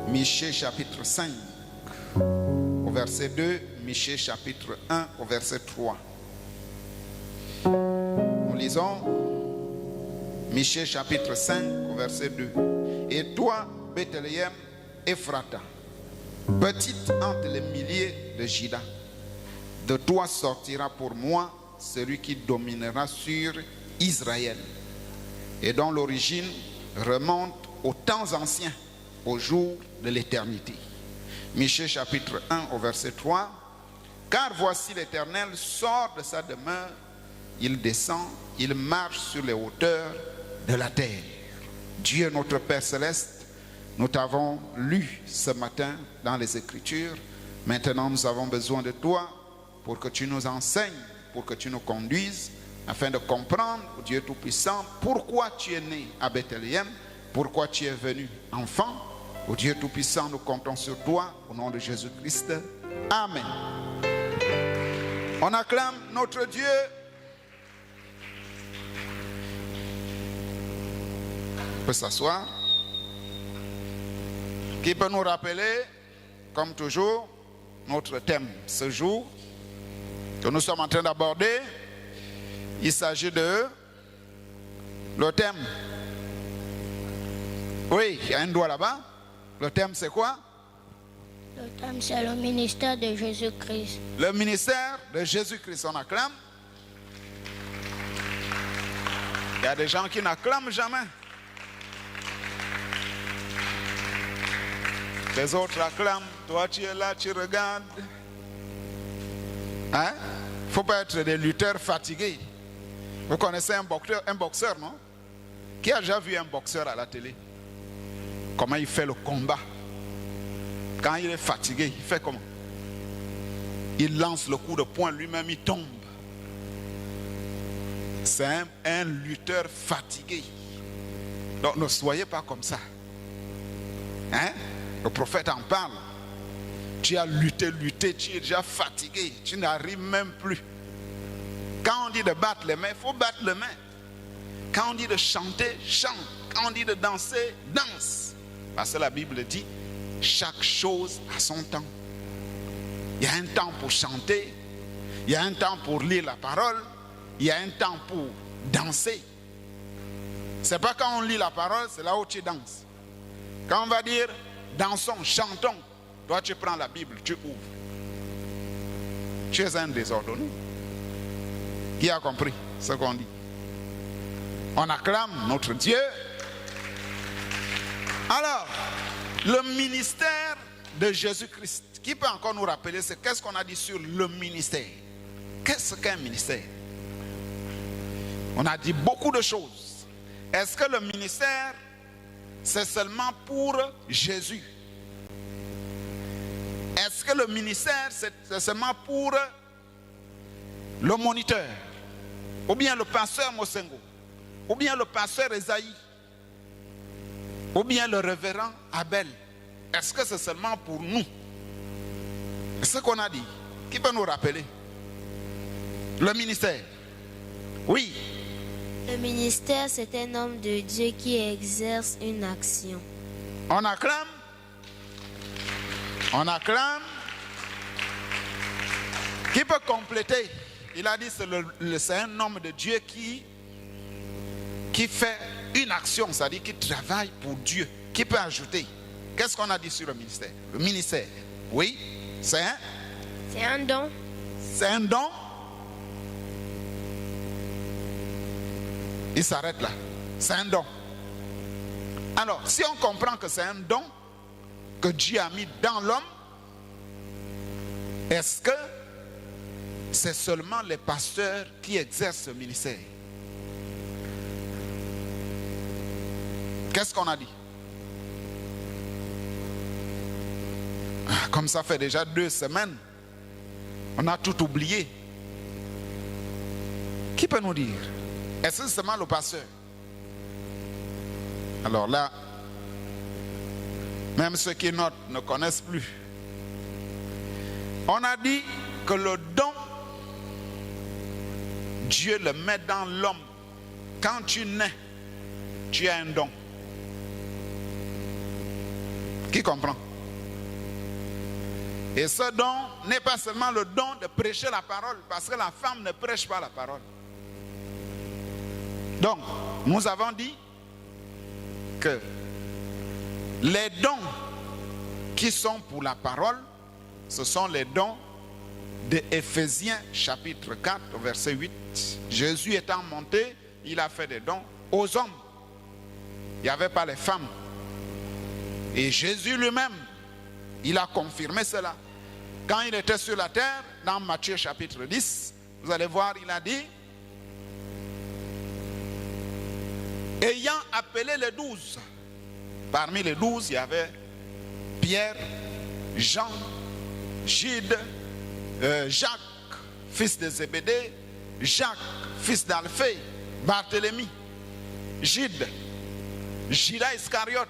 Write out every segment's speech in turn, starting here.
Michée chapitre 5 au verset 2, Michée chapitre 1 au verset 3. Nous lisons Michée chapitre 5 au verset 2. Et toi, Bethléem, Ephrata, petite entre les milliers de Juda, de toi sortira pour moi celui qui dominera sur Israël, et dont l'origine remonte aux temps anciens, au jour de l'éternité. Michée chapitre 1 au verset 3. Car voici l'Éternel sort de sa demeure, il descend, il marche sur les hauteurs de la terre. Dieu notre Père céleste, nous t'avons lu ce matin dans les Écritures. Maintenant nous avons besoin de toi pour que tu nous enseignes, pour que tu nous conduises, afin de comprendre, Dieu Tout-Puissant, pourquoi tu es né à Bethléem, pourquoi tu es venu enfant. Ô Dieu Tout-Puissant, nous comptons sur toi, au nom de Jésus-Christ. Amen. On acclame notre Dieu. On peut s'asseoir. Qui peut nous rappeler, comme toujours, notre thème ce jour que nous sommes en train d'aborder. Il s'agit de le thème. Oui, il y a un doigt là-bas. Le thème c'est quoi? Le thème c'est le ministère de Jésus-Christ. Le ministère de Jésus-Christ, on acclame. Il y a des gens qui n'acclament jamais. Les autres acclament. Toi tu es là, tu regardes. Hein? Il ne faut pas être des lutteurs fatigués. Vous connaissez un boxeur, non? Qui a déjà vu un boxeur à la télé? Comment il fait le combat? Quand il est fatigué, il fait comment? Il lance le coup de poing, lui-même il tombe. C'est un lutteur fatigué. Donc ne soyez pas comme ça. Hein? Le prophète en parle. Tu as lutté, tu es déjà fatigué. Tu n'arrives même plus. Quand on dit de battre les mains, il faut battre les mains. Quand on dit de chanter, chante. Quand on dit de danser, danse. Parce que la Bible dit, chaque chose a son temps. Il y a un temps pour chanter, il y a un temps pour lire la parole, il y a un temps pour danser. C'est pas quand on lit la parole, c'est là où tu danses. Quand on va dire, dansons, chantons, toi tu prends la Bible, tu ouvres. Tu es un désordonné. Qui a compris ce qu'on dit? On acclame notre Dieu. Alors, le ministère de Jésus-Christ, qui peut encore nous rappeler qu'est-ce qu'on a dit sur le ministère? Qu'est-ce qu'un ministère? On a dit beaucoup de choses. Est-ce que le ministère, c'est seulement pour Jésus? Est-ce que le ministère, c'est seulement pour le moniteur? Ou bien le pasteur Mosengo? Ou bien le pasteur Esaïe? Ou bien le révérend Abel? Est-ce que c'est seulement pour nous? C'est ce qu'on a dit. Qui peut nous rappeler? Le ministère. Oui. Le ministère, c'est un homme de Dieu qui exerce une action. On acclame. On acclame. Qui peut compléter? Il a dit c'est un homme de Dieu qui fait une action, c'est-à-dire qui travaille pour Dieu. Qui peut ajouter? Qu'est-ce qu'on a dit sur le ministère? Le ministère, oui, c'est un don. C'est un don. Il s'arrête là. C'est un don. Alors, si on comprend que c'est un don que Dieu a mis dans l'homme, est-ce que c'est seulement les pasteurs qui exercent ce ministère? Qu'est-ce qu'on a dit? Comme ça fait déjà 2 semaines, on a tout oublié. Qui peut nous dire? Est-ce que c'est seulement le pasteur? Alors là, même ceux qui notent ne connaissent plus. On a dit que le don, Dieu le met dans l'homme. Quand tu nais, tu as un don. Qui comprend? Et ce don n'est pas seulement le don de prêcher la parole, parce que la femme ne prêche pas la parole. Donc, nous avons dit que les dons qui sont pour la parole, ce sont les dons de Éphésiens chapitre 4, verset 8. Jésus étant monté, il a fait des dons aux hommes. Il n'y avait pas les femmes. Et Jésus lui-même, il a confirmé cela. Quand il était sur la terre, dans Matthieu chapitre 10, vous allez voir, il a dit, ayant appelé les 12, parmi les 12, il y avait Pierre, Jean, Jude, Jacques, fils de Zébédée, Jacques, fils d'Alphée, Barthélemy, Jude, Judas Iscariote,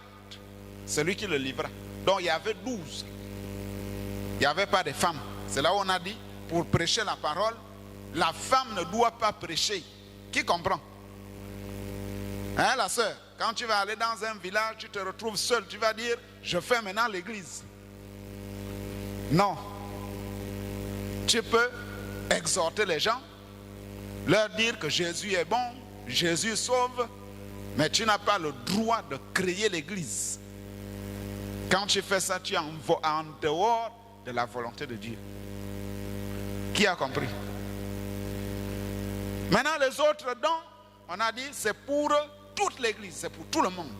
celui qui le livra. Donc il y avait 12. Il n'y avait pas de femmes. C'est là où on a dit, pour prêcher la parole, la femme ne doit pas prêcher. Qui comprend? Hein, la sœur, quand tu vas aller dans un village, tu te retrouves seul, tu vas dire, je fais maintenant l'église. Non. Tu peux exhorter les gens, leur dire que Jésus est bon, Jésus sauve, mais tu n'as pas le droit de créer l'église. Quand tu fais ça, tu es en dehors de la volonté de Dieu. Qui a compris? Maintenant, les autres dons, on a dit, c'est pour toute l'église, c'est pour tout le monde.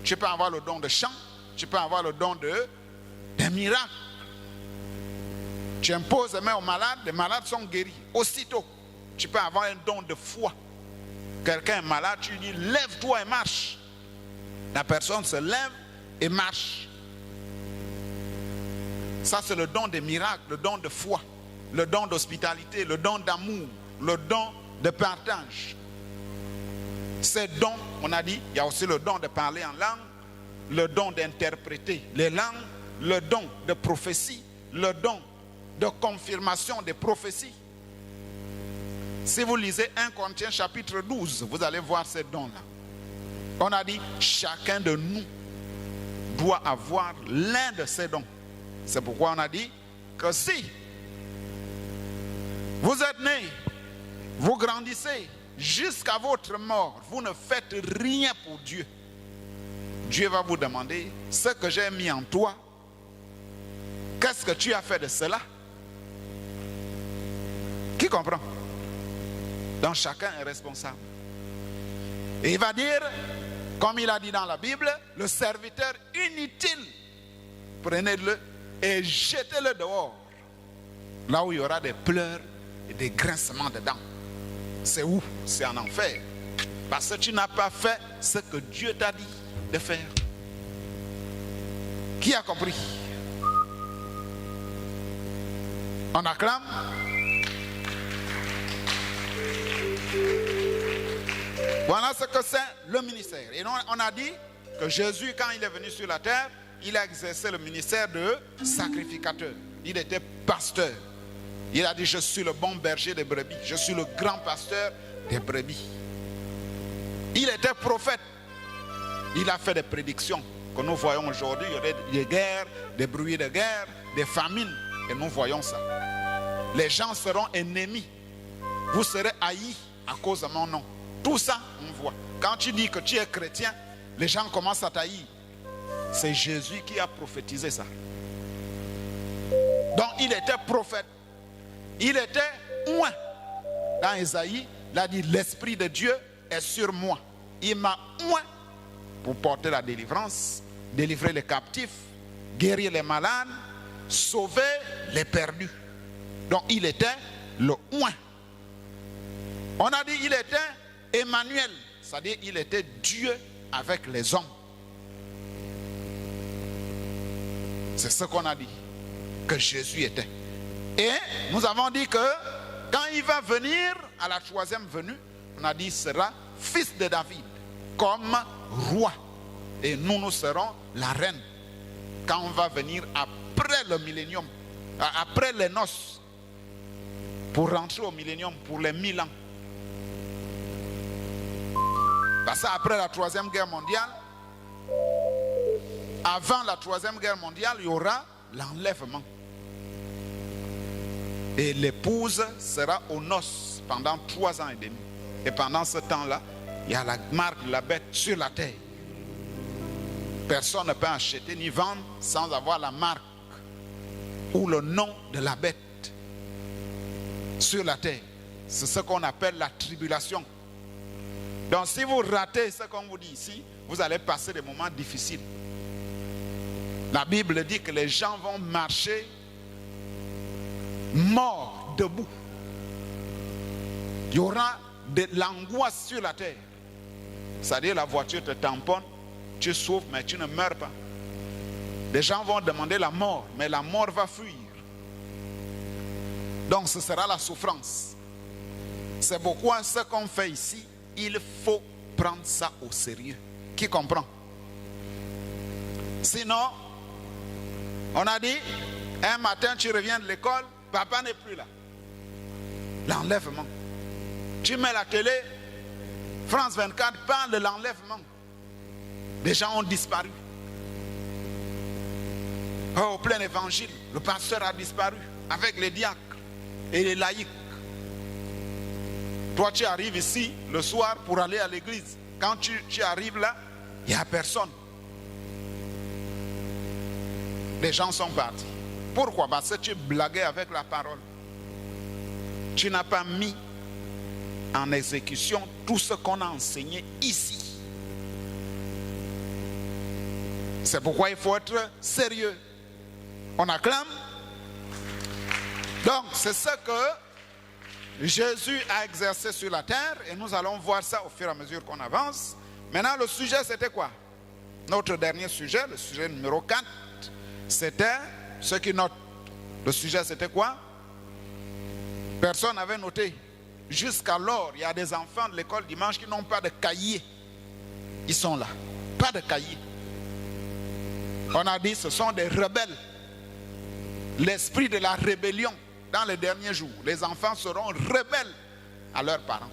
Tu peux avoir le don de chant, tu peux avoir le don des miracles. Tu imposes les mains aux malades, les malades sont guéris. Aussitôt, tu peux avoir un don de foi. Quelqu'un est malade, tu lui dis, lève-toi et marche. La personne se lève et marche. Ça, c'est le don des miracles, le don de foi, le don d'hospitalité, le don d'amour, le don de partage. Ces dons, on a dit, il y a aussi le don de parler en langue, le don d'interpréter les langues, le don de prophétie, le don de confirmation des prophéties. Si vous lisez 1 Corinthiens chapitre 12, vous allez voir ces dons-là. On a dit, chacun de nous doit avoir l'un de ces dons. C'est pourquoi on a dit que si vous êtes nés, vous grandissez jusqu'à votre mort, vous ne faites rien pour Dieu. Dieu va vous demander ce que j'ai mis en toi. Qu'est-ce que tu as fait de cela? Qui comprend? Donc chacun est responsable. Et il va dire, comme il a dit dans la Bible, le serviteur inutile, prenez-le et jetez-le dehors. Là où il y aura des pleurs et des grincements de dents. C'est où? C'est en enfer. Parce que tu n'as pas fait ce que Dieu t'a dit de faire. Qui a compris? On acclame. Voilà ce que c'est le ministère. Et on a dit que Jésus, quand il est venu sur la terre, il a exercé le ministère de sacrificateur. Il était pasteur. Il a dit, je suis le bon berger des brebis. Je suis le grand pasteur des brebis. Il était prophète. Il a fait des prédictions que nous voyons aujourd'hui. Il y aurait des guerres, des bruits de guerre, des famines. Et nous voyons ça. Les gens seront ennemis. Vous serez haïs à cause de mon nom. Tout ça, on voit. Quand tu dis que tu es chrétien, les gens commencent à t'haïr. C'est Jésus qui a prophétisé ça. Donc il était prophète. Il était oint. Dans Ésaïe, il a dit, l'Esprit de Dieu est sur moi. Il m'a oint pour porter la délivrance, délivrer les captifs, guérir les malades, sauver les perdus. Donc il était le oint. On a dit il était Emmanuel, c'est-à-dire il était Dieu avec les hommes. C'est ce qu'on a dit que Jésus était. Et nous avons dit que quand il va venir à la troisième venue, on a dit sera fils de David comme roi. Et nous serons la reine quand on va venir après le millénium, après les noces, pour rentrer au millénium, pour les 1000 ans. Parce qu'après la troisième guerre mondiale, avant la troisième guerre mondiale, il y aura l'enlèvement. Et l'épouse sera aux noces pendant 3 ans et demi. Et pendant ce temps-là, il y a la marque de la bête sur la terre. Personne ne peut acheter ni vendre sans avoir la marque ou le nom de la bête sur la terre. C'est ce qu'on appelle la tribulation. Donc si vous ratez ce qu'on vous dit ici, vous allez passer des moments difficiles. La Bible dit que les gens vont marcher morts, debout. Il y aura de l'angoisse sur la terre. C'est-à-dire la voiture te tamponne, tu souffres mais tu ne meurs pas. Les gens vont demander la mort, mais la mort va fuir. Donc ce sera la souffrance. C'est pourquoi ce qu'on fait ici, il faut prendre ça au sérieux. Qui comprend? Sinon, on a dit, un matin tu reviens de l'école, papa n'est plus là. L'enlèvement. Tu mets la télé, France 24 parle de l'enlèvement. Des gens ont disparu. Oh, au plein évangile, le pasteur a disparu avec les diacres et les laïcs. Toi, tu arrives ici le soir pour aller à l'église. Quand tu arrives là, il n'y a personne. Les gens sont partis. Pourquoi? Parce que tu blaguais avec la parole. Tu n'as pas mis en exécution tout ce qu'on a enseigné ici. C'est pourquoi il faut être sérieux. On acclame. Donc, c'est ce que Jésus a exercé sur la terre et nous allons voir ça au fur et à mesure qu'on avance. Maintenant, le sujet, c'était quoi? Notre dernier sujet, le sujet numéro 4, c'était, ceux qui notent, le sujet, c'était quoi? Personne n'avait noté. Jusqu'alors, il y a des enfants de l'école dimanche qui n'ont pas de cahier. Ils sont là. Pas de cahier. On a dit, ce sont des rebelles. L'esprit de la rébellion. Dans les derniers jours, les enfants seront rebelles à leurs parents.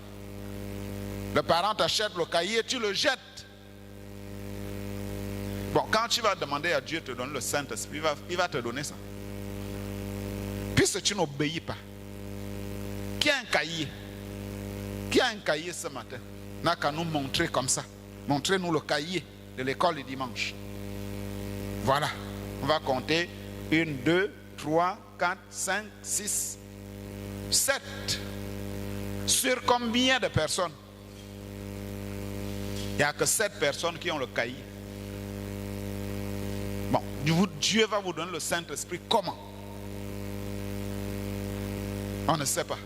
Le parent t'achète le cahier, tu le jettes. Bon, quand tu vas demander à Dieu de te donner le Saint-Esprit, il va te donner ça. Puisque tu n'obéis pas. Qui a un cahier? Qui a un cahier ce matin? N'a qu'à nous montrer comme ça. Montrez-nous le cahier de l'école du dimanche. Voilà. On va compter 1, 2, 3, 4, 5, 6. 7. Sur combien de personnes? Il n'y a que 7 personnes qui ont le cahier. Bon, Dieu va vous donner le Saint-Esprit. Comment? On ne sait pas.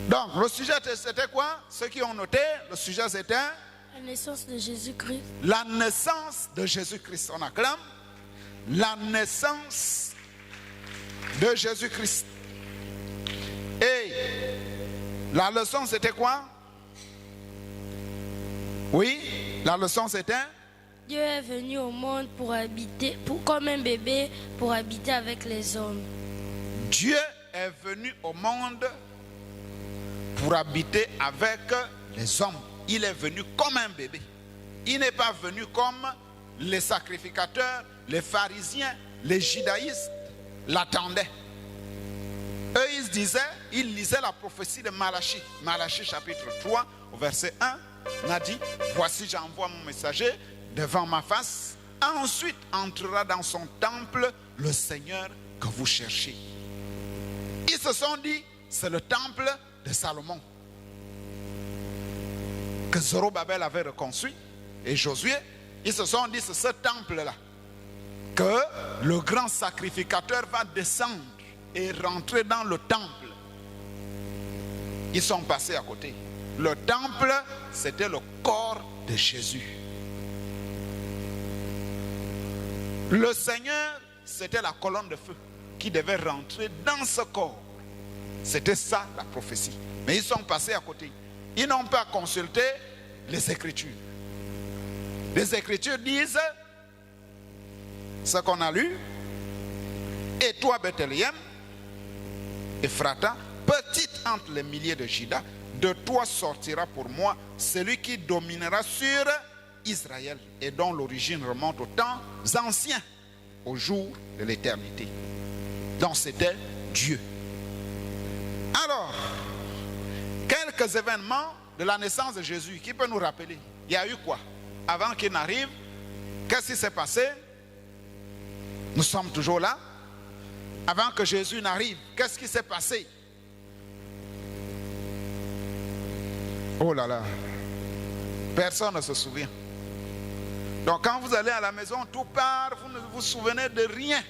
Donc, le sujet c'était quoi? Ceux qui ont noté, le sujet c'était La naissance de Jésus-Christ. la naissance de Jésus-Christ. On acclame la naissance de Jésus-Christ. Et la leçon c'était quoi? Oui, la leçon c'était Dieu est venu au monde pour habiter, comme un bébé, pour habiter avec les hommes. Dieu est venu au monde pour habiter avec les hommes. Il est venu comme un bébé. Il n'est pas venu comme les sacrificateurs, les pharisiens, les judaïstes l'attendaient. Eux, ils lisaient la prophétie de Malachie. Malachie chapitre 3, au verset 1, on a dit, voici j'envoie mon messager devant ma face. Ensuite entrera dans son temple le Seigneur que vous cherchez. Ils se sont dit, c'est le temple de Salomon que Zorobabel avait reconstruit et Josué. Ils se sont dit, c'est ce temple-là que le grand sacrificateur va descendre et rentrer dans le temple. Ils sont passés à côté. Le temple, c'était le corps de Jésus. Le Seigneur, c'était la colonne de feu qui devait rentrer dans ce corps. C'était ça la prophétie. Mais ils sont passés à côté. Ils n'ont pas consulté les Écritures. Les Écritures disent ce qu'on a lu. Et toi, Bethléem, Ephrata, petite entre les milliers de Juda, de toi sortira pour moi celui qui dominera sur Israël et dont l'origine remonte aux temps anciens, au jour de l'éternité. Donc c'était Dieu. Alors, quelques événements de la naissance de Jésus qui peut nous rappeler. Il y a eu quoi? Avant qu'il n'arrive, qu'est-ce qui s'est passé? Nous sommes toujours là. Avant que Jésus n'arrive, qu'est-ce qui s'est passé? Oh là là, personne ne se souvient. Donc quand vous allez à la maison, tout part, vous ne vous souvenez de rien.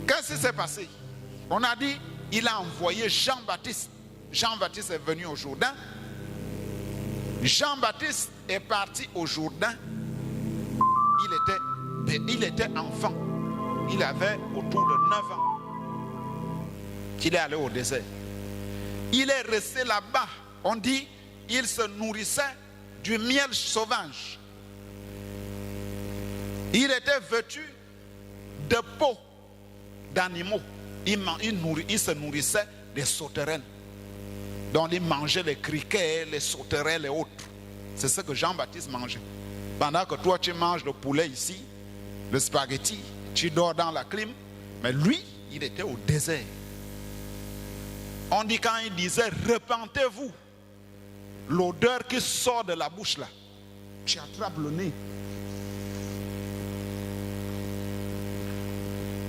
Qu'est-ce qui s'est passé? On a dit, il a envoyé Jean-Baptiste. Jean-Baptiste est venu au Jourdain. Jean-Baptiste est parti au Jourdain. Il était enfant. Il avait autour de 9 ans qu'il est allé au désert. Il est resté là-bas. On dit, il se nourrissait du miel sauvage. Il était vêtu de peau d'animaux. Il se nourrissait des sauterelles. Donc il mangeait les criquets, les sauterelles et autres. C'est ce que Jean-Baptiste mangeait. Pendant que toi tu manges le poulet ici, le spaghetti, tu dors dans la clim. Mais lui, il était au désert. On dit quand il disait repentez-vous, l'odeur qui sort de la bouche là, tu attrapes le nez.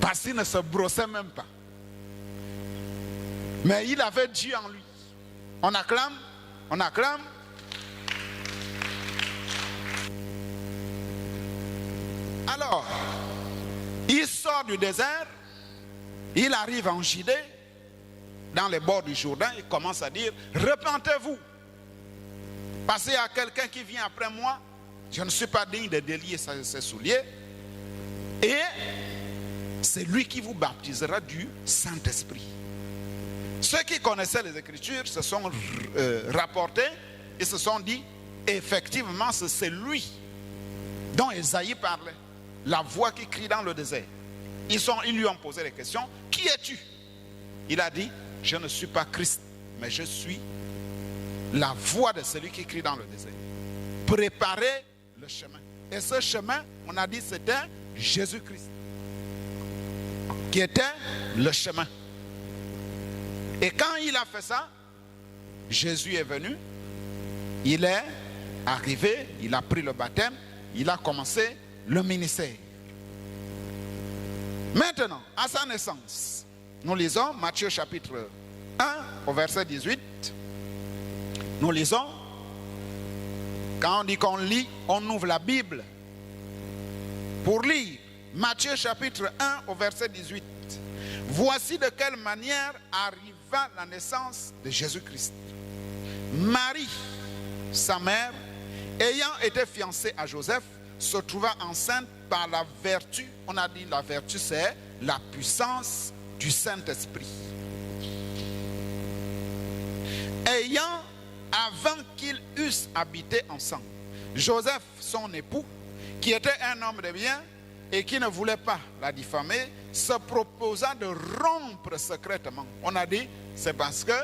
Parce qu'il ne se brossait même pas. Mais il avait Dieu en lui. On acclame, on acclame. Alors, il sort du désert, il arrive en Judée, dans les bords du Jourdain, il commence à dire, repentez-vous. Parce qu'il y a quelqu'un qui vient après moi, je ne suis pas digne de délier ses souliers. Et c'est lui qui vous baptisera du Saint-Esprit. Ceux qui connaissaient les Écritures se sont rapportés et se sont dit, effectivement, c'est lui dont Ésaïe parlait. La voix qui crie dans le désert. Ils lui ont posé les questions. Qui es-tu? Il a dit, je ne suis pas Christ, mais je suis la voix de celui qui crie dans le désert. Préparez le chemin. Et ce chemin, on a dit, c'était Jésus-Christ, qui était le chemin. Et quand il a fait ça, Jésus est venu, il est arrivé, il a pris le baptême, il a commencé le ministère. Maintenant, à sa naissance, nous lisons Matthieu chapitre 1 au verset 18. Nous lisons, quand on dit qu'on lit, on ouvre la Bible pour lire. Matthieu chapitre 1 au verset 18. Voici de quelle manière arriva la naissance de Jésus-Christ. Marie, sa mère, ayant été fiancée à Joseph, se trouva enceinte par la vertu. On a dit la vertu, c'est la puissance du Saint-Esprit. Avant qu'ils eussent habité ensemble, Joseph, son époux, qui était un homme de bien et qui ne voulait pas la diffamer, se proposa de rompre secrètement. On a dit, c'est parce que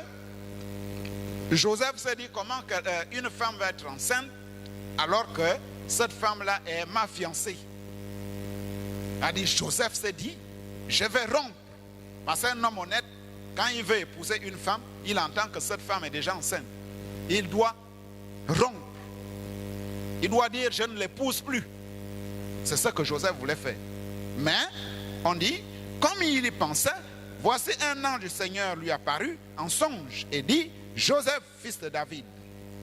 Joseph s'est dit comment une femme va être enceinte alors que cette femme-là est ma fiancée. A dit, Joseph s'est dit, je vais rompre. Parce qu'un homme honnête, quand il veut épouser une femme, il entend que cette femme est déjà enceinte. Il doit rompre. Il doit dire, je ne l'épouse plus. C'est ce que Joseph voulait faire. Mais, on dit, comme il y pensait, voici un ange du Seigneur lui apparut en songe et dit, Joseph, fils de David,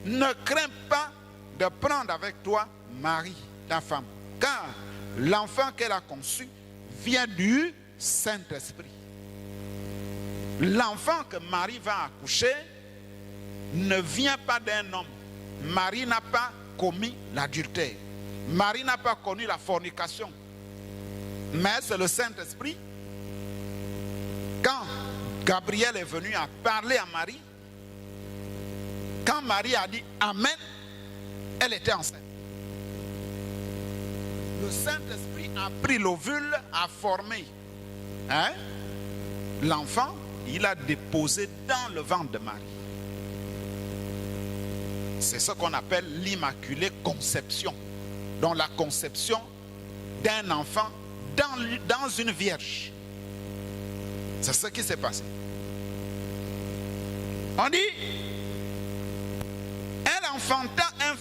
ne crains pas de prendre avec toi Marie, ta femme, car l'enfant qu'elle a conçu vient du Saint-Esprit. L'enfant que Marie va accoucher ne vient pas d'un homme. Marie n'a pas commis l'adultère. Marie n'a pas connu la fornication. Mais c'est le Saint-Esprit. Quand Gabriel est venu à parler à Marie, quand Marie a dit Amen, elle était enceinte. Le Saint-Esprit a pris l'ovule, a formé l'enfant, il a déposé dans le ventre de Marie. C'est ce qu'on appelle l'immaculée conception. Donc la conception d'un enfant dans une vierge. C'est ce qui s'est passé. On dit, elle enfantera un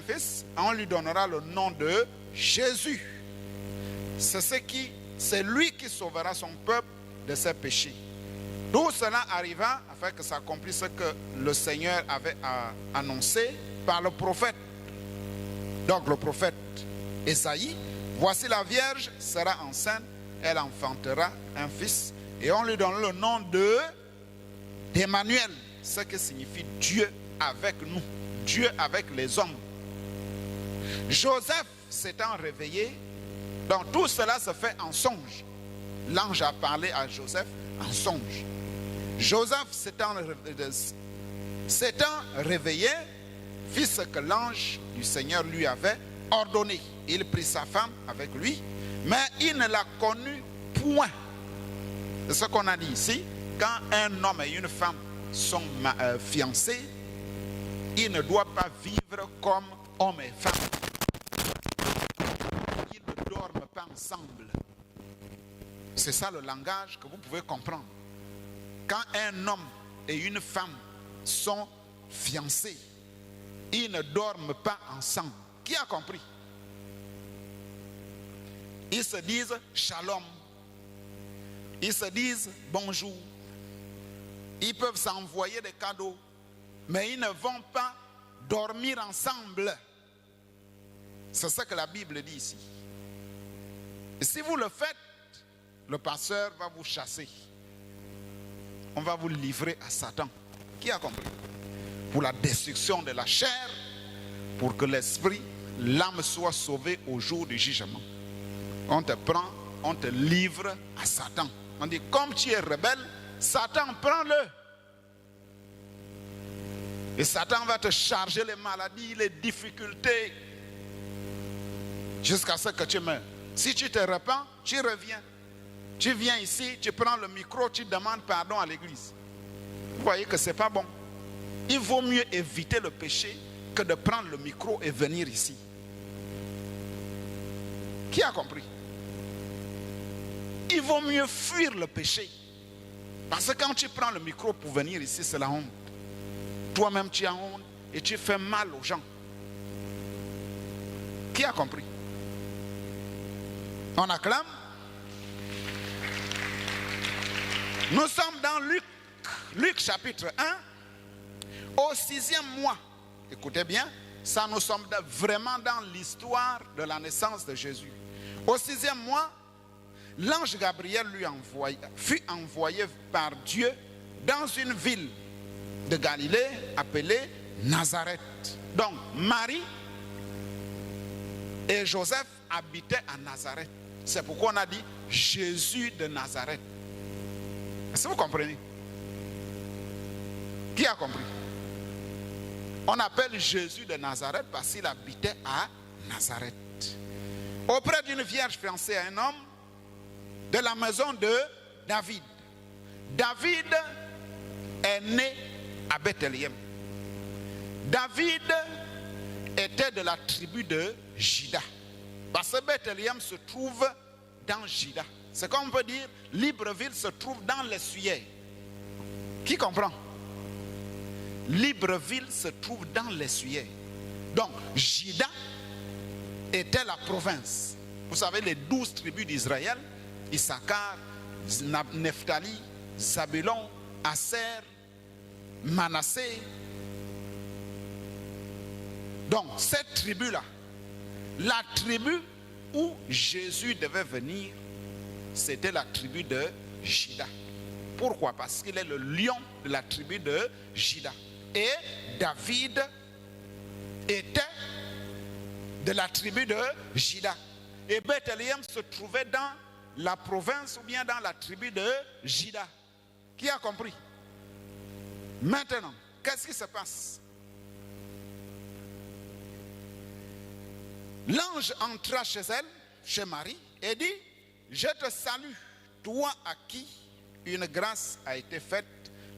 fils, on lui donnera le nom de Jésus. C'est lui qui sauvera son peuple de ses péchés. Tout cela arriva afin que s'accomplisse ce que le Seigneur avait annoncé par le prophète. Donc le prophète Ésaïe, voici la Vierge sera enceinte, elle enfantera un fils et on lui donne le nom d'Emmanuel, ce qui signifie Dieu avec nous, Dieu avec les hommes. Joseph s'étant réveillé, donc tout cela se fait en songe. L'ange a parlé à Joseph en songe. Joseph s'étant réveillé, fit ce que l'ange du Seigneur lui avait ordonné. Il prit sa femme avec lui, mais il ne la connut point. C'est ce qu'on a dit ici. Quand un homme et une femme sont fiancés, ils ne doivent pas vivre comme homme et femme. Ils ne dorment pas ensemble. C'est ça le langage que vous pouvez comprendre. Quand un homme et une femme sont fiancés, ils ne dorment pas ensemble. Qui a compris? Ils se disent shalom. Ils se disent bonjour. Ils peuvent s'envoyer des cadeaux, mais ils ne vont pas dormir ensemble. C'est ce que la Bible dit ici. Et si vous le faites, le pasteur va vous chasser. On va vous livrer à Satan. Qui a compris? Pour la destruction de la chair, pour que l'esprit, l'âme soit sauvée au jour du jugement. On te prend, on te livre à Satan. On dit, comme tu es rebelle, Satan, prends-le. Et Satan va te charger les maladies, les difficultés, jusqu'à ce que tu meurs. Si tu te repens, tu reviens. Tu viens ici, tu prends le micro, tu demandes pardon à l'église. Vous voyez que ce n'est pas bon. Il vaut mieux éviter le péché que de prendre le micro et venir ici. Qui a compris? Il vaut mieux fuir le péché. Parce que quand tu prends le micro pour venir ici, c'est la honte. Toi-même, tu as honte et tu fais mal aux gens. Qui a compris? On acclame. Nous sommes dans Luc chapitre 1, au 6e mois. Écoutez bien, ça nous sommes vraiment dans l'histoire de la naissance de Jésus. Au 6e mois, l'ange Gabriel fut envoyé par Dieu dans une ville de Galilée appelée Nazareth. Donc Marie et Joseph habitaient à Nazareth. C'est pourquoi on a dit Jésus de Nazareth. Est-ce que vous comprenez? Qui a compris? On appelle Jésus de Nazareth parce qu'il habitait à Nazareth. Auprès d'une vierge fiancée à un homme de la maison de David. David est né à Bethléem. David était de la tribu de Juda. Parce que Bethléem se trouve dans Juda. C'est comme on peut dire, Libreville se trouve dans l'Essuyère. Qui comprend? Libreville se trouve dans l'Essuyère. Donc, Juda était la province. Vous savez, les 12 tribus d'Israël, Issachar, Nephtali, Zabulon, Aser, Manassé. Donc, cette tribu-là, la tribu où Jésus devait venir, c'était la tribu de Juda. Pourquoi? Parce qu'il est le lion de la tribu de Juda. Et David était de la tribu de Juda. Et Bethléem se trouvait dans la province ou bien dans la tribu de Juda. Qui a compris? Maintenant, qu'est-ce qui se passe? L'ange entra chez elle, chez Marie, et dit: je te salue, toi à qui une grâce a été faite,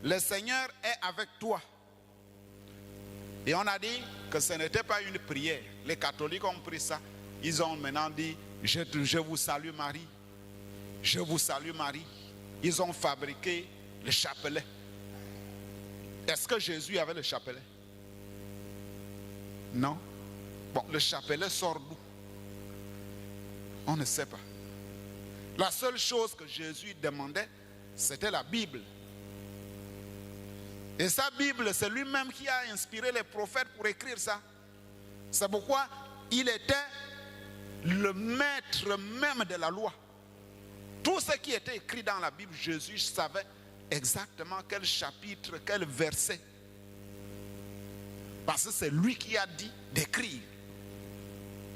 le Seigneur est avec toi. Et on a dit que ce n'était pas une prière. Les catholiques ont pris ça. Ils ont maintenant dit: je vous salue Marie. Je vous salue Marie. Ils ont fabriqué le chapelet. Est-ce que Jésus avait le chapelet? Non. Bon, le chapelet sort d'où? On ne sait pas. La seule chose que Jésus demandait, c'était la Bible. Et sa Bible, c'est lui-même qui a inspiré les prophètes pour écrire ça. C'est pourquoi il était le maître même de la loi. Tout ce qui était écrit dans la Bible, Jésus savait exactement quel chapitre, quel verset. Parce que c'est lui qui a dit d'écrire.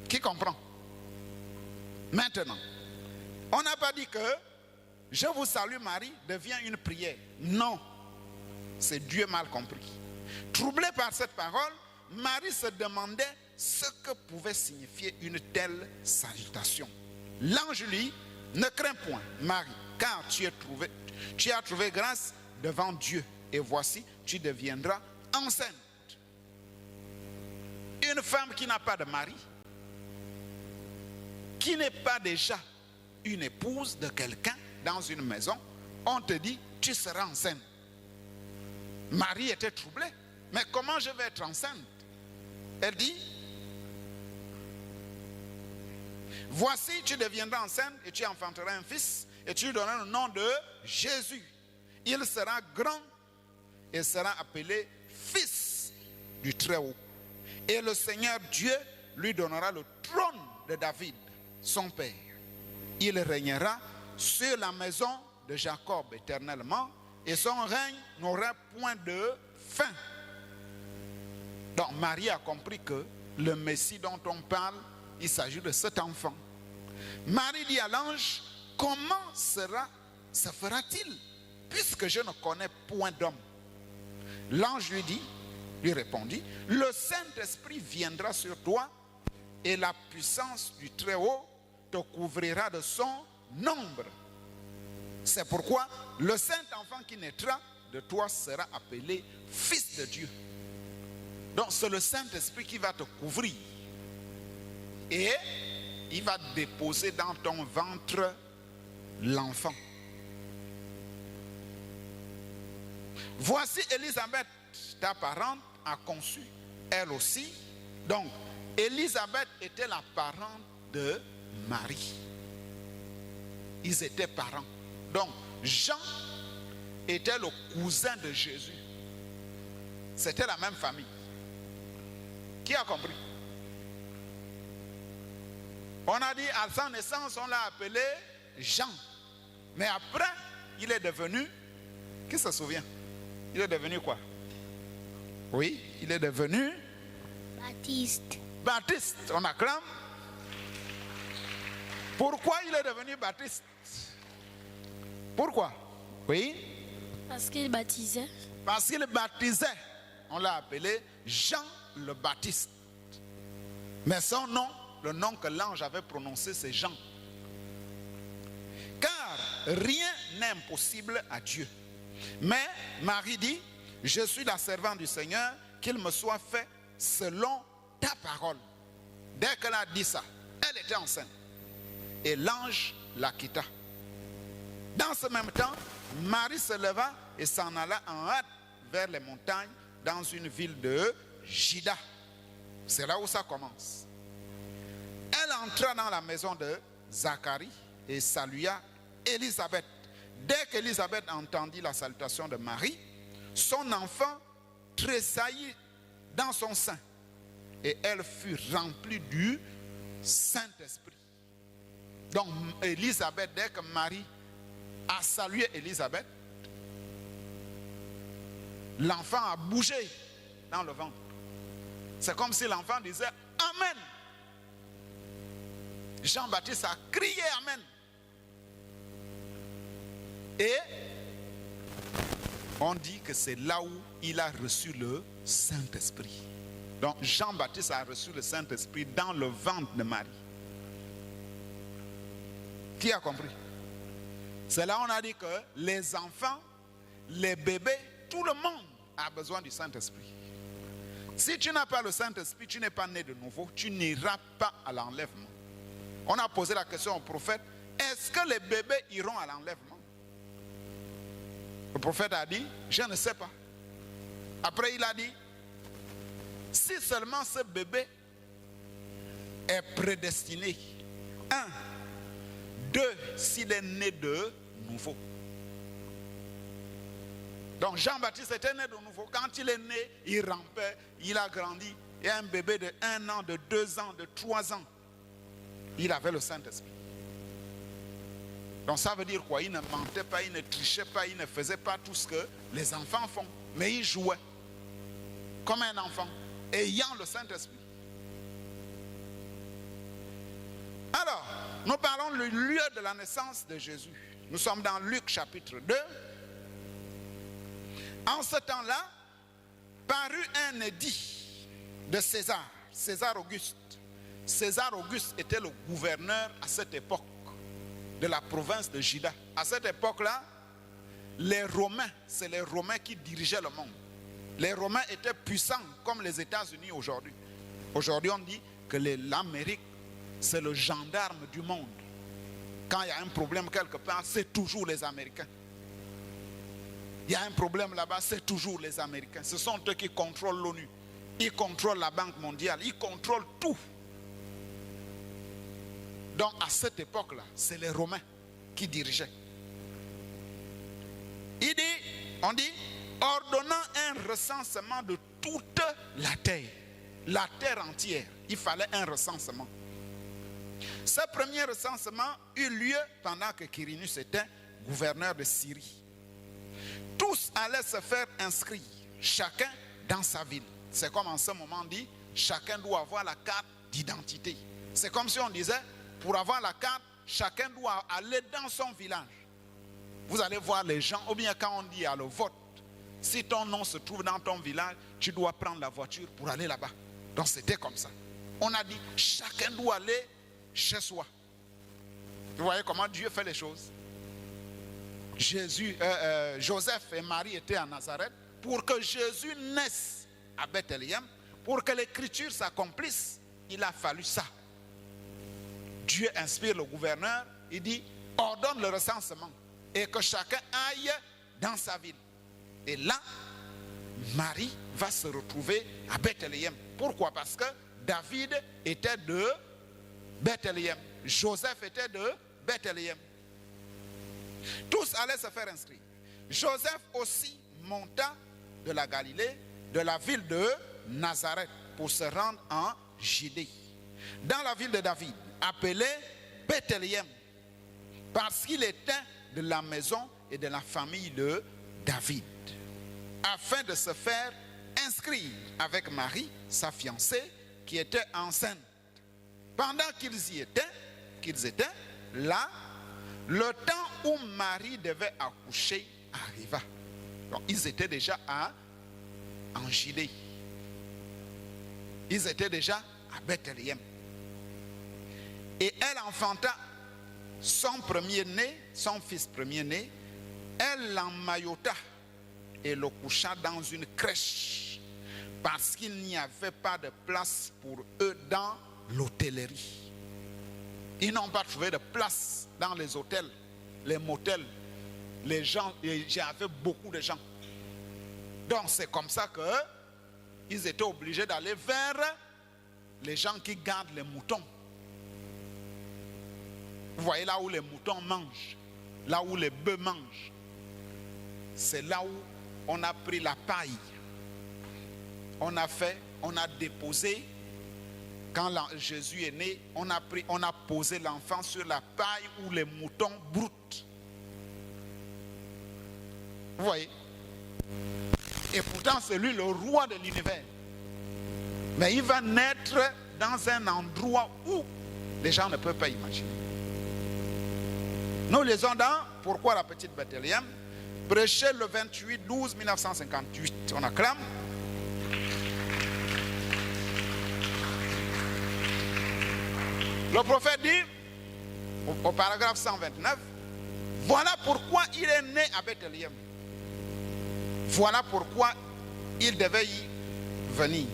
Qui comprend? Maintenant, on n'a pas dit que je vous salue Marie devient une prière. Non, c'est Dieu mal compris. Troublé par cette parole, Marie se demandait ce que pouvait signifier une telle salutation. L'ange lui: ne crains point Marie, car tu as trouvé grâce devant Dieu, et voici, tu deviendras enceinte. Une femme qui n'a pas de mari, qui n'est pas déjà une épouse de quelqu'un dans une maison, on te dit: tu seras enceinte. Marie était troublée. Mais comment je vais être enceinte? Elle dit: voici, tu deviendras enceinte et tu enfanteras un fils et tu lui donneras le nom de Jésus. Il sera grand et sera appelé Fils du Très-Haut. Et le Seigneur Dieu lui donnera le trône de David, son père. Il régnera sur la maison de Jacob éternellement, et son règne n'aura point de fin. Donc Marie a compris que le Messie dont on parle, il s'agit de cet enfant. Marie dit à l'ange: comment se fera-t-il, puisque je ne connais point d'homme? L'ange lui répondit: le Saint-Esprit viendra sur toi, et la puissance du Très-Haut te couvrira de son ombre. C'est pourquoi le Saint-Enfant qui naîtra de toi sera appelé Fils de Dieu. Donc c'est le Saint-Esprit qui va te couvrir. Et il va déposer dans ton ventre l'enfant. Voici Élisabeth, ta parente, a conçu, elle aussi. Donc, Élisabeth était la parente de Marie. Ils étaient parents. Donc, Jean était le cousin de Jésus. C'était la même famille. Qui a compris? On a dit à sa naissance, on l'a appelé Jean. Mais après, il est devenu, qui se souvient? Il est devenu quoi? Oui, il est devenu Baptiste. Baptiste. On acclame. Pourquoi il est devenu Baptiste? Pourquoi? Oui. Parce qu'il baptisait. Parce qu'il baptisait. On l'a appelé Jean le Baptiste. Mais son nom, le nom que l'ange avait prononcé, c'est Jean. Car rien n'est impossible à Dieu. Mais Marie dit, je suis la servante du Seigneur, qu'il me soit fait selon ta parole. Dès qu'elle a dit ça, elle était enceinte. Et l'ange la quitta. Dans ce même temps, Marie se leva et s'en alla en hâte vers les montagnes dans une ville de Juda. C'est là où ça commence. Elle entra dans la maison de Zacharie et salua Élisabeth. Dès qu'Élisabeth entendit la salutation de Marie, son enfant tressaillit dans son sein et elle fut remplie du Saint-Esprit. Donc Élisabeth, dès que Marie a salué Élisabeth, l'enfant a bougé dans le ventre. C'est comme si l'enfant disait Amen. Jean-Baptiste a crié Amen. Et on dit que c'est là où il a reçu le Saint-Esprit. Donc Jean-Baptiste a reçu le Saint-Esprit dans le ventre de Marie. Qui a compris? C'est là où on a dit que les enfants, les bébés, tout le monde a besoin du Saint-Esprit. Si tu n'as pas le Saint-Esprit, tu n'es pas né de nouveau, tu n'iras pas à l'enlèvement. On a posé la question au prophète, est-ce que les bébés iront à l'enlèvement? Le prophète a dit, je ne sais pas. Après il a dit, si seulement ce bébé est prédestiné, 1, 2, s'il est né de nouveau. Donc Jean-Baptiste était né de nouveau. Quand il est né, il rampait, il a grandi. Et un bébé de 1 an, de 2 ans, de 3 ans, il avait le Saint-Esprit. Donc ça veut dire quoi? Il ne mentait pas, il ne trichait pas, il ne faisait pas tout ce que les enfants font. Mais il jouait comme un enfant, ayant le Saint-Esprit. Alors, nous parlons du lieu de la naissance de Jésus. Nous sommes dans Luc chapitre 2. En ce temps-là, parut un édit de César, César Auguste. César Auguste était le gouverneur à cette époque de la province de Juda. À cette époque-là, les Romains, c'est les Romains qui dirigeaient le monde. Les Romains étaient puissants comme les États-Unis aujourd'hui. Aujourd'hui, on dit que l'Amérique, c'est le gendarme du monde. Quand il y a un problème quelque part, c'est toujours les Américains. Il y a un problème là-bas, c'est toujours les Américains. Ce sont eux qui contrôlent l'ONU. Ils contrôlent la Banque mondiale. Ils contrôlent tout. Donc à cette époque-là, c'est les Romains qui dirigeaient. On dit, ordonnant un recensement de toute la terre entière. Il fallait un recensement. Ce premier recensement eut lieu pendant que Quirinus était gouverneur de Syrie. Tous allaient se faire inscrire, chacun dans sa ville. C'est comme en ce moment on dit, chacun doit avoir la carte d'identité. C'est comme si on disait, pour avoir la carte, chacun doit aller dans son village. Vous allez voir les gens, ou bien quand on dit à le vote, si ton nom se trouve dans ton village, tu dois prendre la voiture pour aller là-bas. Donc c'était comme ça. On a dit, chacun doit aller chez soi. Vous voyez comment Dieu fait les choses. Joseph et Marie étaient à Nazareth. Pour que Jésus naisse à Bethléem, pour que l'écriture s'accomplisse, il a fallu ça. Dieu inspire le gouverneur, il dit, ordonne le recensement et que chacun aille dans sa ville. Et là, Marie va se retrouver à Bethléem. Pourquoi? Parce que David était de Bethléem. Joseph était de Bethléem. Tous allaient se faire inscrire. Joseph aussi monta de la Galilée, de la ville de Nazareth, pour se rendre en Judée, dans la ville de David, appelée Bethléem, parce qu'il était de la maison et de la famille de David, afin de se faire inscrire avec Marie, sa fiancée, qui était enceinte. Pendant qu'ils étaient là, le temps où Marie devait accoucher arriva. Donc, ils étaient déjà en Judée. Ils étaient déjà à Bethléem. Et elle enfanta son premier-né, son fils premier-né. Elle l'emmaillota et le coucha dans une crèche, parce qu'il n'y avait pas de place pour eux dans l'hôtellerie. Ils n'ont pas trouvé de place dans les hôtels, les motels. Les gens, j'avais beaucoup de gens. Donc c'est comme ça qu'ils étaient obligés d'aller vers les gens qui gardent les moutons. Vous voyez là où les moutons mangent, là où les bœufs mangent. C'est là où on a pris la paille. On a déposé, quand Jésus est né, on a posé l'enfant sur la paille où les moutons broutent. Vous voyez? Et pourtant c'est lui le roi de l'univers. Mais il va naître dans un endroit où les gens ne peuvent pas imaginer. Nous lisons dans Pourquoi la petite Bethléem, prêché le 28/12/1958. On acclame. Le prophète dit, au paragraphe 129, voilà pourquoi il est né à Bethléem. Voilà pourquoi il devait y venir.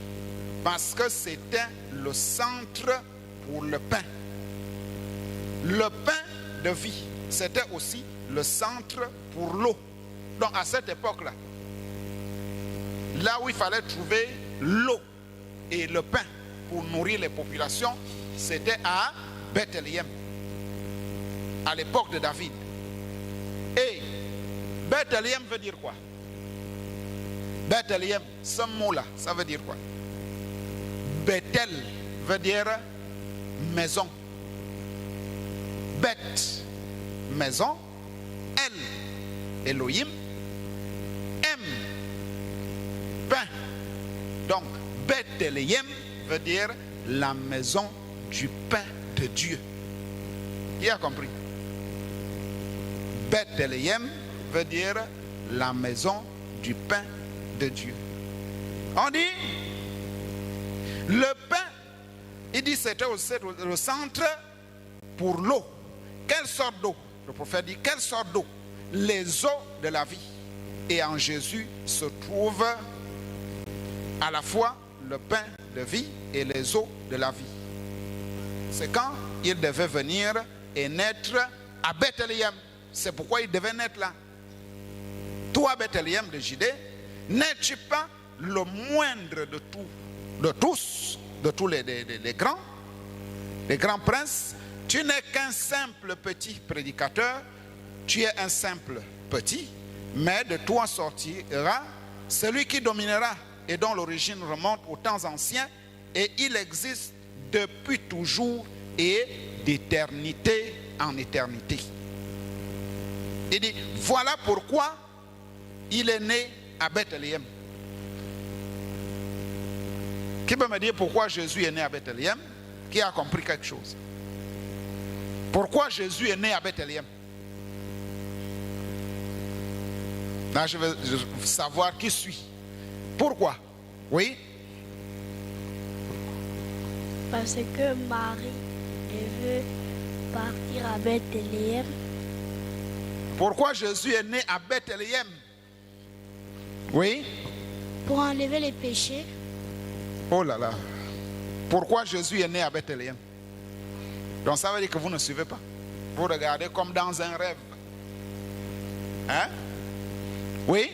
Parce que c'était le centre pour le pain. Le pain de vie, c'était aussi le centre pour l'eau. Donc à cette époque-là, là où il fallait trouver l'eau et le pain pour nourrir les populations, c'était à Bethléem, à l'époque de David. Et Bethléem veut dire quoi? Bethléem, ce mot-là, ça veut dire quoi? Bethel veut dire maison. Beth, maison. El, Elohim. M, pain. Donc, Bethléem veut dire la maison du pain de Dieu. Qui a compris? Bethléem veut dire la maison du pain de Dieu. On dit le pain, il dit c'était le centre pour l'eau. Quelle sorte d'eau? Le prophète dit quelle sorte d'eau? Les eaux de la vie. Et en Jésus se trouve à la fois le pain de vie et les eaux de la vie. C'est quand il devait venir et naître à Bethléem. C'est pourquoi il devait naître là. Toi, Bethléem de Judée, n'es-tu pas le moindre de tous les grands princes? Tu n'es qu'un simple petit prédicateur, tu es un simple petit, mais de toi sortira celui qui dominera et dont l'origine remonte aux temps anciens, et il existe depuis toujours et d'éternité en éternité. Il dit, voilà pourquoi il est né à Bethléem. Qui peut me dire pourquoi Jésus est né à Bethléem? Qui a compris quelque chose? Pourquoi Jésus est né à Bethléem? Là, je veux savoir qui suit. Pourquoi? Oui? Parce que Marie veut partir à Bethléem. Pourquoi Jésus est né à Bethléem? Oui? Pour enlever les péchés. Oh là là. Pourquoi Jésus est né à Bethléem? Donc ça veut dire que vous ne suivez pas. Vous regardez comme dans un rêve. Hein? Oui?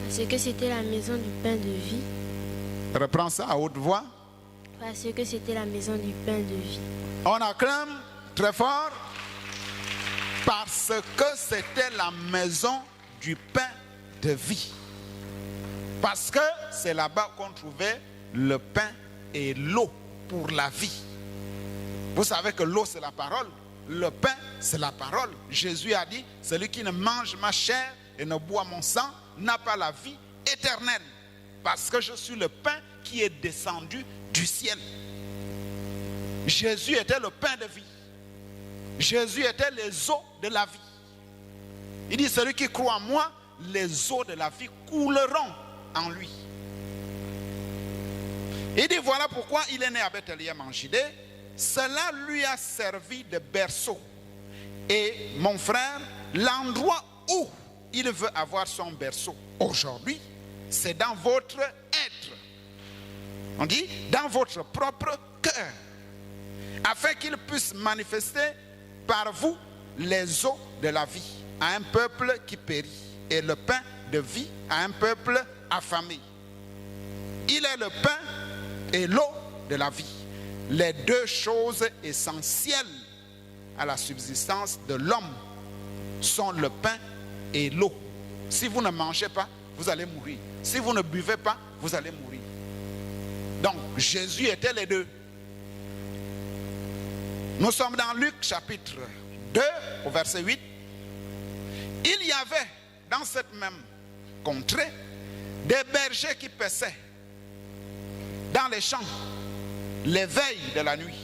Parce que c'était la maison du pain de vie. Reprends ça à haute voix. Parce que c'était la maison du pain de vie. On acclame très fort. Parce que c'était la maison du pain de vie. Parce que c'est là-bas qu'on trouvait le pain et l'eau pour la vie. Vous savez que l'eau c'est la parole, le pain c'est la parole. Jésus a dit, celui qui ne mange ma chair et ne boit mon sang n'a pas la vie éternelle. Parce que je suis le pain qui est descendu du ciel. Jésus était le pain de vie. Jésus était les eaux de la vie. Il dit, celui qui croit en moi, les eaux de la vie couleront en lui. Il dit, voilà pourquoi il est né à Bethléem en Judée. Cela lui a servi de berceau. Et mon frère, l'endroit où il veut avoir son berceau aujourd'hui, c'est dans votre être. On dit, dans votre propre cœur. Afin qu'il puisse manifester par vous les eaux de la vie à un peuple qui périt et le pain de vie à un peuple affamé. Il est le pain et l'eau de la vie, les deux choses essentielles à la subsistance de l'homme sont le pain et l'eau. Si vous ne mangez pas, vous allez mourir. Si vous ne buvez pas, vous allez mourir. Donc Jésus était les deux. Nous sommes dans Luc chapitre 2 au verset 8. Il y avait dans cette même contrée des bergers qui paissaient dans les champs les veilles de la nuit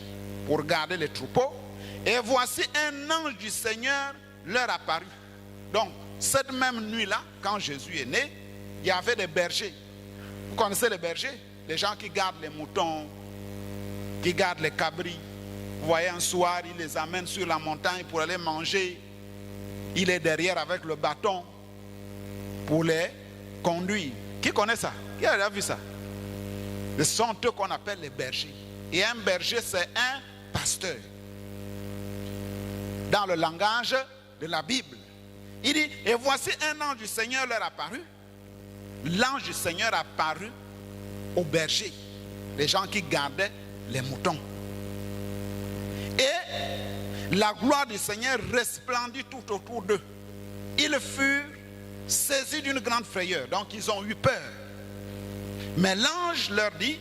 pour garder les troupeaux. Et voici un ange du Seigneur leur apparut. Donc cette même nuit-là, quand Jésus est né, il y avait des bergers. Vous connaissez les bergers? Les gens qui gardent les moutons, qui gardent les cabris. Vous voyez, un soir, il les amène sur la montagne pour aller manger. Il est derrière avec le bâton pour les conduire. Qui connaît ça? Qui a déjà vu ça? Ce sont eux qu'on appelle les bergers. Et un berger, c'est un pasteur. Dans le langage de la Bible. Il dit, et voici un ange du Seigneur leur apparut. L'ange du Seigneur apparut aux bergers, les gens qui gardaient les moutons. Et la gloire du Seigneur resplendit tout autour d'eux. Ils furent saisis d'une grande frayeur, donc ils ont eu peur. Mais l'ange leur dit,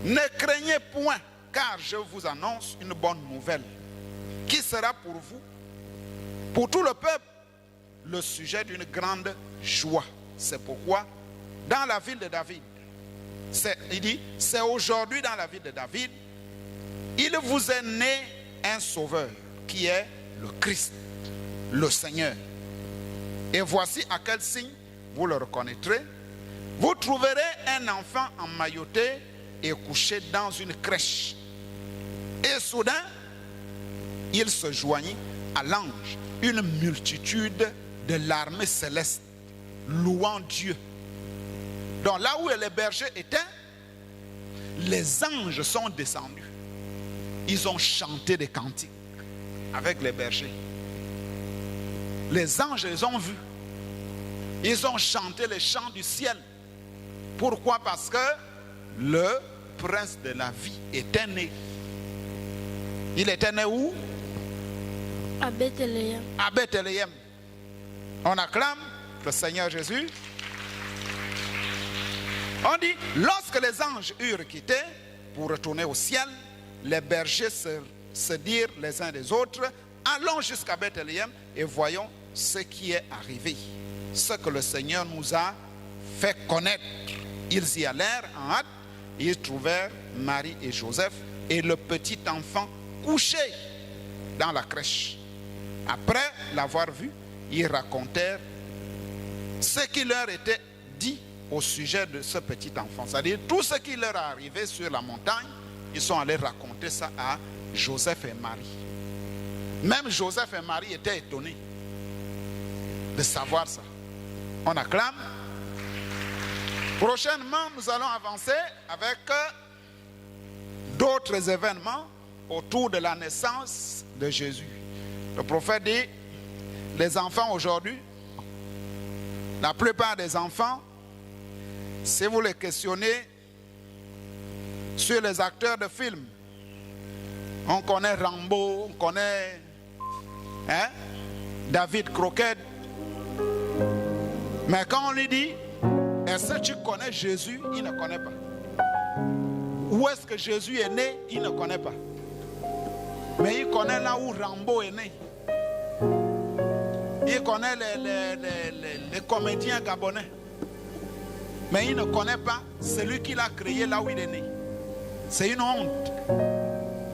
ne craignez point, car je vous annonce une bonne nouvelle, qui sera pour vous, pour tout le peuple, le sujet d'une grande joie. C'est pourquoi, dans la ville de David, il dit, c'est aujourd'hui dans la ville de David, il vous est né un sauveur qui est le Christ, le Seigneur. Et voici à quel signe vous le reconnaîtrez. Vous trouverez un enfant emmailloté et couché dans une crèche. Et soudain, il se joignit à l'ange, une multitude de l'armée céleste, louant Dieu. Donc là où les bergers étaient, les anges sont descendus. Ils ont chanté des cantiques avec les bergers. Les anges les ont vus. Ils ont chanté les chants du ciel. Pourquoi? Parce que le prince de la vie était né. Il était né où? À Bethléem. À Bethléem. On acclame le Seigneur Jésus. On dit, lorsque les anges eurent quitté pour retourner au ciel, les bergers se dirent les uns des autres, allons jusqu'à Bethléem et voyons ce qui est arrivé, ce que le Seigneur nous a fait connaître. Ils y allèrent en hâte, et ils trouvèrent Marie et Joseph et le petit enfant couché dans la crèche. Après l'avoir vu, ils racontèrent ce qui leur était dit au sujet de ce petit enfant. C'est-à-dire tout ce qui leur est arrivé sur la montagne, ils sont allés raconter ça à Joseph et Marie. Même Joseph et Marie étaient étonnés de savoir ça. On acclame. Prochainement, nous allons avancer avec d'autres événements autour de la naissance de Jésus. Le prophète dit, les enfants aujourd'hui, la plupart des enfants, si vous les questionnez sur les acteurs de films, on connaît Rambo, on connaît Hein? David croquait. Mais quand on lui dit, est-ce que tu connais Jésus? Il ne connaît pas. Où est-ce que Jésus est né? Il ne connaît pas. Mais il connaît là où Rambo est né. Il connaît les comédiens gabonais. Mais il ne connaît pas celui qui l'a créé là où il est né. C'est une honte.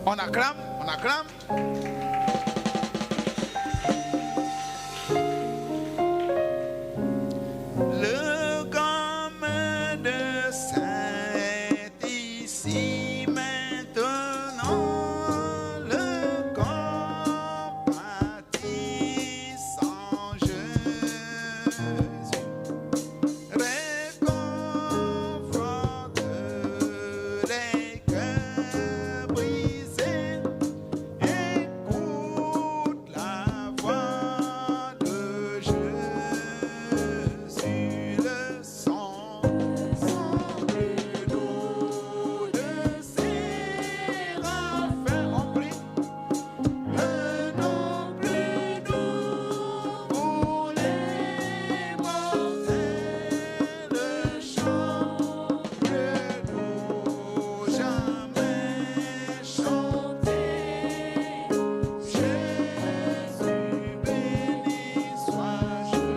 On acclame, on acclame. Le gomme de Saint est ici maintenant. Le compatissant Jésus réconforte les cœurs brisés. Écoute la voix de Jésus, le sang plus doux de séraphins. On prie le nom plus doux pour les mortels, le chant plus doux jamais chanté. Jésus, béni soit Jésus.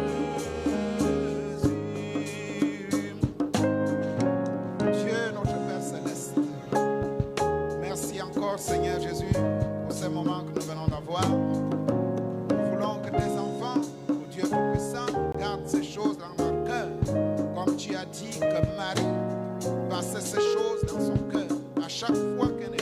Dieu notre Père Céleste, merci encore Seigneur Jésus pour ces moments que nous venons d'avoir. Nous voulons que tes enfants, oh Dieu Tout-Puissant, gardent ces choses dans leur cœur, comme tu as dit que Marie passait ces choses dans son cœur à chaque fois qu'elle est